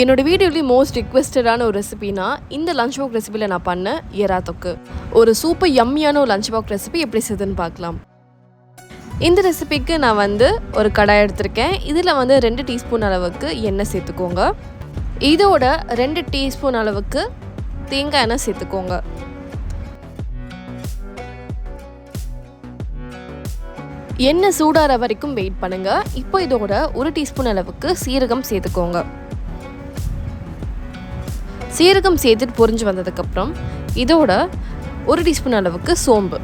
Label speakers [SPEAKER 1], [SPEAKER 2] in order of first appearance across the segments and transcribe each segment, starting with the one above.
[SPEAKER 1] என்னோட வீடியோலயே மோஸ்ட் ரிக்வெஸ்டடான ஒரு ரெசிபினா இந்த லஞ்ச் பாக்ஸ் ரெசிபியில் நான் பண்ண எறா தொக்கு. ஒரு சூப்பர் யம்மியான ஒரு லஞ்ச் பாக்ஸ் ரெசிபி எப்படி செய்யுதுன்னு பார்க்கலாம். இந்த ரெசிபிக்கு நான் ஒரு கடாய் எடுத்திருக்கேன். இதில் 2 டீஸ்பூன் அளவுக்கு எண்ணெய் சேர்த்துக்கோங்க. இதோட 2 டீஸ்பூன் அளவுக்கு தேங்காய் எண்ணெய் சேர்த்துக்கோங்க. எண்ணெய் சூடாகிற வரைக்கும் வெயிட் பண்ணுங்க. இப்போ இதோட 1 டீஸ்பூன் அளவுக்கு சீரகம் சேர்த்துக்கோங்க. சீரகம் சேர்த்துட்டு பொரிஞ்சு வந்ததுக்கப்புறம் இதோட 1 டீஸ்பூன் அளவுக்கு சோம்பு,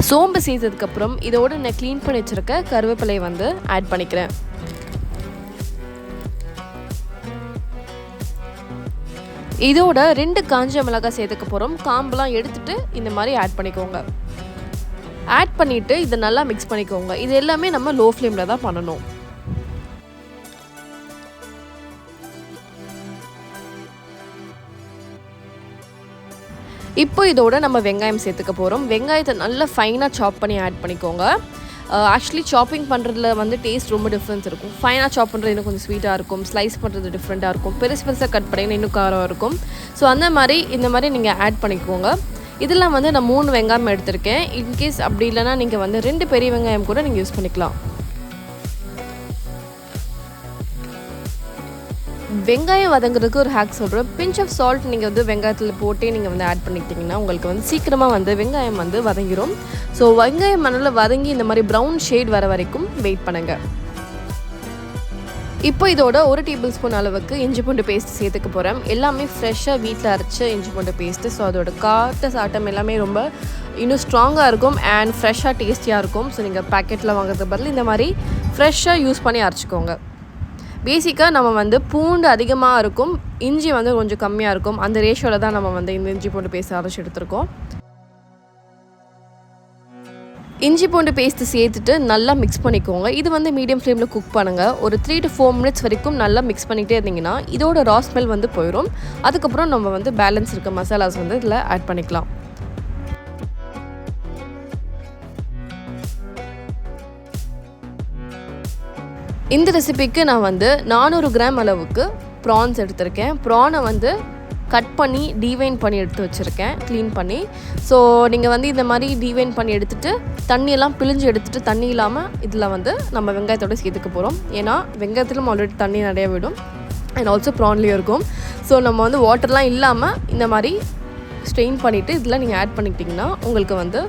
[SPEAKER 1] சோம்பு சேர்த்ததுக்கப்புறம் இதோட நான் க்ளீன் பண்ணி வச்சுருக்க கருவேப்பிலையை ஆட் பண்ணிக்கிறேன். இதோட 2 காஞ்ச மிளகாய் சேர்த்துக்க போகிறோம். காம்பெலாம் எடுத்துட்டு இந்த மாதிரி ஆட் பண்ணிக்கோங்க. ஆட் பண்ணிவிட்டு இதை நல்லா மிக்ஸ் பண்ணிக்கோங்க. இது எல்லாமே நம்ம லோ ஃப்ளேமில் தான் பண்ணணும். இப்போ இதோட நம்ம வெங்காயம் சேர்த்துக்க போகிறோம். வெங்காயத்தை நல்லா ஃபைனாக சாப் பண்ணி ஆட் பண்ணிக்கோங்க. ஆக்சுவலி சாப்பிங் பண்ணுறதுல டேஸ்ட் ரொம்ப டிஃப்ரென்ஸ் இருக்கும். ஃபைனாக சாப் பண்ணுறது இன்னும் கொஞ்சம் ஸ்வீட்டாக இருக்கும், ஸ்லைஸ் பண்ணுறது டிஃப்ரெண்ட்டாக இருக்கும், பெருசாக கட் பண்ணிங்கன்னா இன்னும் காரம் இருக்கும். ஸோ இந்த மாதிரி நீங்கள் ஆட் பண்ணிக்கோங்க. இதெல்லாம் நான் 3 வெங்காயம் எடுத்திருக்கேன். இன்கேஸ் அப்படி இல்லைனா நீங்கள் 2 பெரிய வெங்காயம் கூட நீங்கள் யூஸ் பண்ணிக்கலாம். வெங்காயம் வதங்குறதுக்கு ஒரு ஹேக் சொல்கிறேன். பிஞ்ச் ஆஃப் சால்ட் நீங்கள் வெங்காயத்தில் போட்டே நீங்கள் ஆட் பண்ணிக்கிட்டிங்கன்னா உங்களுக்கு சீக்கிரமாக வெங்காயம் வதங்கிடும். ஸோ வெங்காயம் நல்லா வதங்கி இந்த மாதிரி ப்ரௌன் ஷேட் வர வரைக்கும் வெயிட் பண்ணுங்கள். இப்போ இதோட 1 டேபிள் ஸ்பூன் அளவுக்கு இஞ்சி பூண்டு பேஸ்ட் சேர்த்துக்க போகிறேன். எல்லாமே ஃப்ரெஷ்ஷாக வீட்டில் அரைச்ச இஞ்சி பூண்டு பேஸ்ட்டு. ஸோ அதோட சாட்டம் எல்லாமே ரொம்ப இன்னும் ஸ்ட்ராங்காக இருக்கும் அண்ட் ஃப்ரெஷ்ஷாக டேஸ்டியாக இருக்கும். ஸோ நீங்கள் பேக்கெட்டில் வாங்குறதுக்கு பதில் இந்த மாதிரி ஃப்ரெஷ்ஷாக யூஸ் பண்ணி அரைச்சிக்கோங்க. பேசிக்காக நம்ம பூண்டு அதிகமாக இருக்கும், இஞ்சி கொஞ்சம் கம்மியாக இருக்கும். அந்த ரேஷியோவில் தான் நம்ம இந்த இஞ்சி பூண்டு பேஸ்ட் அரைச்சி எடுத்துருக்கோம். இஞ்சி பூண்டு பேஸ்ட்டு சேர்த்துட்டு நல்லா மிக்ஸ் பண்ணிக்கோங்க. இது மீடியம் ஃப்ளேமில் குக் பண்ணுங்கள். ஒரு 3 to 4 minutes வரைக்கும் நல்லா மிக்ஸ் பண்ணிகிட்டே இருந்தீங்கன்னா இதோட ரா ஸ்மெல் போயிடும். அதுக்கப்புறம் நம்ம பேலன்ஸ் இருக்க மசாலாஸ் இதில் ஆட் பண்ணிக்கலாம். இந்த ரெசிபிக்கு நான் 400 கிராம் அளவுக்கு ப்ரான்ஸ் எடுத்திருக்கேன். ப்ரானை கட் பண்ணி டீவைன் பண்ணி எடுத்து வச்சுருக்கேன், க்ளீன் பண்ணி. ஸோ நீங்கள் இந்த மாதிரி டீவைன் பண்ணி எடுத்துகிட்டு தண்ணியெல்லாம் பிழிஞ்சு எடுத்துகிட்டு தண்ணி இல்லாமல் இதில் நம்ம வெங்காயத்தோடு சேர்த்துக்க போகிறோம். ஏன்னா வெங்காயத்திலும் ஆல்ரெடி தண்ணி நிறைய விடும் அண்ட் ஆல்சோ ப்ரான்லேயும் இருக்கும். ஸோ நம்ம வாட்டர்லாம் இல்லாமல் இந்த மாதிரி ஸ்ட்ரெயின் பண்ணிவிட்டு இதில் நீங்கள் ஆட் பண்ணிக்கிட்டிங்கன்னா உங்களுக்கு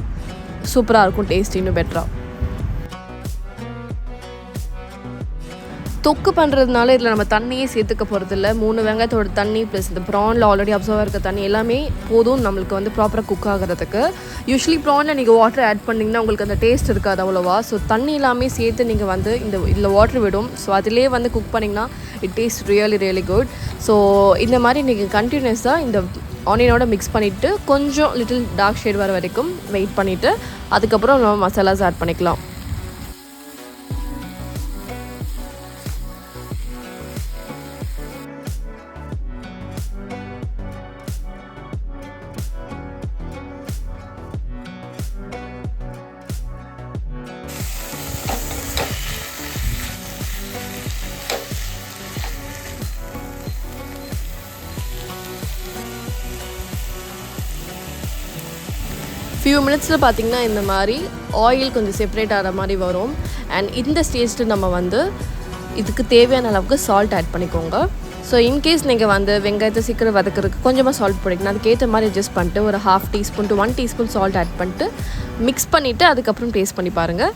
[SPEAKER 1] சூப்பராக இருக்கும், டேஸ்ட் இன்னும் பெட்டராக. தொக்கு பண்ணுறதுனால இதில் நம்ம தண்ணியே சேர்த்துக்க போகிறதில்ல. 3 வெங்காயத்தோட தண்ணி ப்ளஸ் இந்த ப்ரானில் ஆல்ரெடி அப்சர்வ் இருக்க தண்ணி எல்லாமே போதும் நம்மளுக்கு ப்ராப்பராக குக் ஆகிறதுக்கு. யூஸ்வலி ப்ரானில் நீங்கள் வாட்டர் ஆட் பண்ணிங்கன்னா உங்களுக்கு அந்த டேஸ்ட் இருக்காது அவ்வளோவா. ஸோ தண்ணி எல்லாமே சேர்த்து நீங்கள் இதில் வாட்டர் விடும். ஸோ அதிலே குக் பண்ணிங்கன்னா it taste really good. So இந்த மாதிரி நீங்கள் கண்டினியூஸாக இந்த ஆனியனோட மிக்ஸ் பண்ணிவிட்டு கொஞ்சம் லிட்டில் டார்க் ஷேட் வர வரைக்கும் வெயிட் பண்ணிவிட்டு அதுக்கப்புறம் நம்ம மசாலாஸ் ஆட் பண்ணிக்கலாம். ஃபியூ மினிட்ஸில் பார்த்திங்கன்னா இந்த மாதிரி ஆயில் கொஞ்சம் செப்பரேட் ஆகிற மாதிரி வரும். அண்ட் இந்த ஸ்டேஜில் நம்ம இதுக்கு தேவையான அளவுக்கு சால்ட் ஆட் பண்ணிக்கோங்க. ஸோ இன்கேஸ் நீங்கள் வெங்காயத்தை சீக்கிரம் வதக்கிறதுக்கு கொஞ்சமாக சால்ட் போட்டிங்கன்னா அதுக்கேற்ற மாதிரி அட்ஜஸ்ட் பண்ணிட்டு ஒரு 1/2 teaspoon to 1 teaspoon salt add பண்ணிட்டு மிக்ஸ் பண்ணிவிட்டு அதுக்கப்புறம் டேஸ்ட் பண்ணி பாருங்கள்.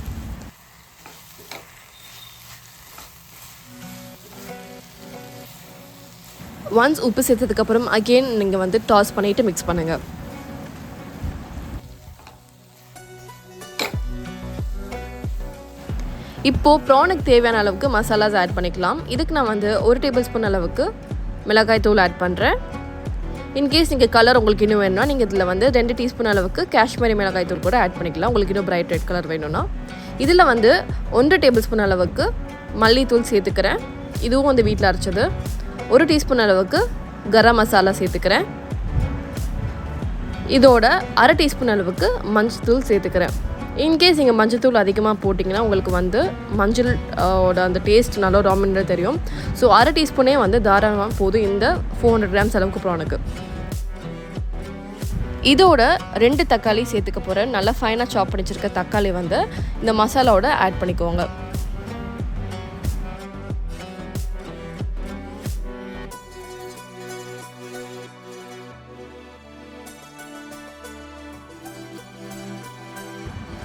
[SPEAKER 1] ஒன்ஸ் உப்பு சேர்த்ததுக்கப்புறம் அகெயின் நீங்கள் டாஸ் பண்ணிவிட்டு மிக்ஸ் பண்ணுங்கள். இப்போது ப்ரானுக்கு தேவையான அளவுக்கு மசாலாஸ் ஆட் பண்ணிக்கலாம். இதுக்கு நான் 1 டேபிள் ஸ்பூன் அளவுக்கு மிளகாய் தூள் ஆட் பண்ணுறேன். இன்கேஸ் நீங்கள் கலர் உங்களுக்கு இன்னும் வேணும்னா நீங்கள் இதில் 2 டீஸ்பூன் அளவுக்கு காஷ்மீரி மிளகாய் தூள் கூட ஆட் பண்ணிக்கலாம், உங்களுக்கு இன்னும் பிரைட் ரெட் கலர் வேணும்னா. இதில் 1 டேபிள் ஸ்பூன் அளவுக்கு மல்லித்தூள் சேர்த்துக்கிறேன். இதுவும் வீட்டில் அரைச்சது. 1 டீஸ்பூன் அளவுக்கு கரம் மசாலா சேர்த்துக்கிறேன். இதோட அரை டீஸ்பூன் அளவுக்கு மஞ்சள்தூள் சேர்த்துக்கிறேன். இன்கேஸ் நீங்கள் மஞ்சள்தூள் அதிகமாக போட்டிங்கன்னா உங்களுக்கு வந்து மஞ்சள் ஓட அந்த டேஸ்ட் நல்லா டாமினேட்டாக தெரியும். ஸோ அரை டீஸ்பூனே வந்து தாராளமாக போதும் இந்த 400 கிராம்ஸ் அளவுக்கு ப்ரானுக்கு. இதோட 2 தக்காளி சேர்த்துக்க போகிறேன். நல்லா ஃபைனாக சாப் பண்ணி வச்சுருக்க தக்காளி வந்து இந்த மசாலாவோட ஆட் பண்ணிக்கோங்க.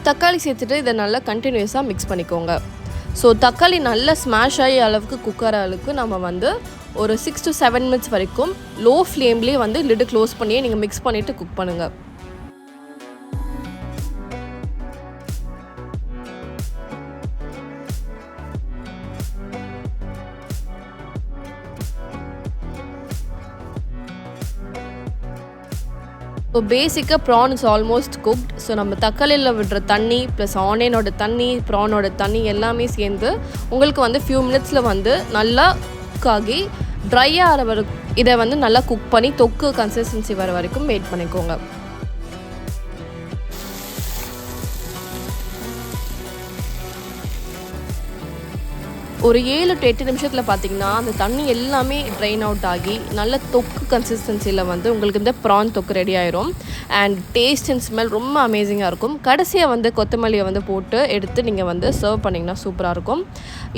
[SPEAKER 1] தக்காளி சேர்த்துட்டு இதை நல்லா கண்டினியூஸாக மிக்ஸ் பண்ணிக்கோங்க. ஸோ தக்காளி நல்லா ஸ்மாஷ் ஆகி அளவுக்கு குக்கர் அளவுக்கு நம்ம வந்து ஒரு 6 to 7 மினிட்ஸ் வரைக்கும் லோ ஃப்ளேம்லேயே வந்து லிட்டு க்ளோஸ் பண்ணியே நீங்கள் மிக்ஸ் பண்ணிவிட்டு குக் பண்ணுங்கள். ஸோ பேசிக்காக prawn is almost cooked. So நம்ம தக்காளியில் விடுற தண்ணி ப்ளஸ் ஆனியனோட தண்ணி ப்ரானோட தண்ணி எல்லாமே சேர்ந்து உங்களுக்கு வந்து ஃபியூ மினிட்ஸில் வந்து நல்லா குக் ஆகி ட்ரையாக ஆகிற வரைக்கும் இதை வந்து நல்லா குக் பண்ணி தொக்கு கன்சிஸ்டன்சி வர வரைக்கும் வெயிட் பண்ணிக்கோங்க. ஒரு 7 to 8 நிமிஷத்தில் பார்த்தீங்கன்னா அந்த தண்ணி எல்லாமே ட்ரைன் அவுட் ஆகி நல்ல தொக்கு கன்சிஸ்டன்சியில் வந்து உங்களுக்கு இந்த ப்ரான் தொக்கு ரெடி ஆயிரும். அண்ட் டேஸ்ட் அண்ட் ஸ்மெல் ரொம்ப அமேசிங்காக இருக்கும். கடைசியாக வந்து கொத்தமல்லியை வந்து போட்டு எடுத்து நீங்கள் வந்து சர்வ் பண்ணிங்கன்னா சூப்பராக இருக்கும்.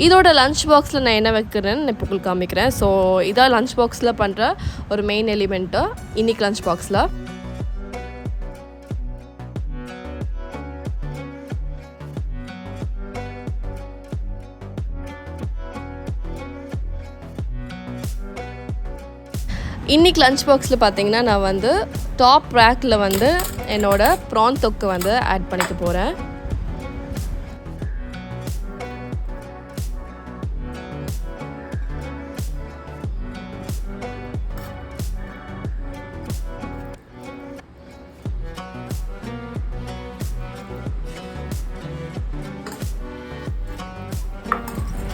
[SPEAKER 1] இதோட லஞ்ச் பாக்ஸில் நான் என்ன வைக்கிறேன்னு இப்போ உங்களுக்கு காமிக்கிறேன். ஸோ இதான் லஞ்ச் பாக்ஸில் பண்ணுற ஒரு மெயின் எலிமெண்ட்டு இன்றைக்கி லஞ்ச் பாக்ஸில். இன்றைக்கி லஞ்ச் பாக்ஸில் பார்த்தீங்கன்னா நான் வந்து டாப் ரேக்கில் வந்து என்னோடய ப்ரான் தொக்கு வந்து ஆட் பண்ணிக்க போகிறேன்.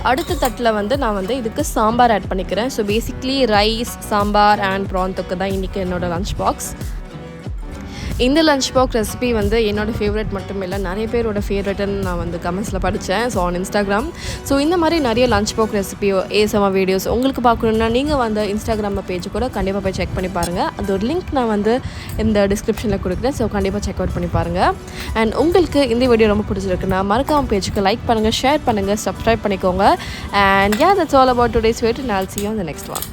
[SPEAKER 1] அடுத்த தட்டில் வந்து நான் வந்து இதுக்கு சாம்பார் ஆட் பண்ணிக்கிறேன். So basically rice, sambar and prawn தொக்கு தான் இன்றைக்கி என்னோடய லஞ்ச் பாக்ஸ். இந்த லஞ்ச் பாக்ஸ் ரெசிபி வந்து என்னோடய ஃபேவரட் மட்டும் இல்லை, நிறைய பேரோட ஃபேவரட்னு நான் வந்து கமெண்ட்ஸில் படித்தேன். So on Instagram. ஸோ இந்த மாதிரி நிறைய லஞ்ச் பாக்ஸ் ரெசிபி ஏசமா வீடியோஸ் உங்களுக்கு பார்க்கணுன்னா நீங்கள் வந்து இன்ஸ்டாகிராம் பேஜ் கூட கண்டிப்பாக போய் செக் பண்ணி பாருங்கள். அது ஒரு லிங்க் நான் வந்து இந்த டிஸ்கிரிப்ஷனில் கொடுக்குறேன். ஸோ கண்டிப்பாக செக் அவுட் பண்ணி பாருங்கள். அண்ட் உங்களுக்கு இந்த வீடியோ ரொம்ப பிடிச்சிருக்குன்னா மறக்காம பேஜுக்கு லைக் பண்ணுங்கள், ஷேர் பண்ணுங்கள், சப்ஸ்கிரைப் பண்ணிக்கோங்க. And yeah, that's all about today's video and I'll see you on the next one.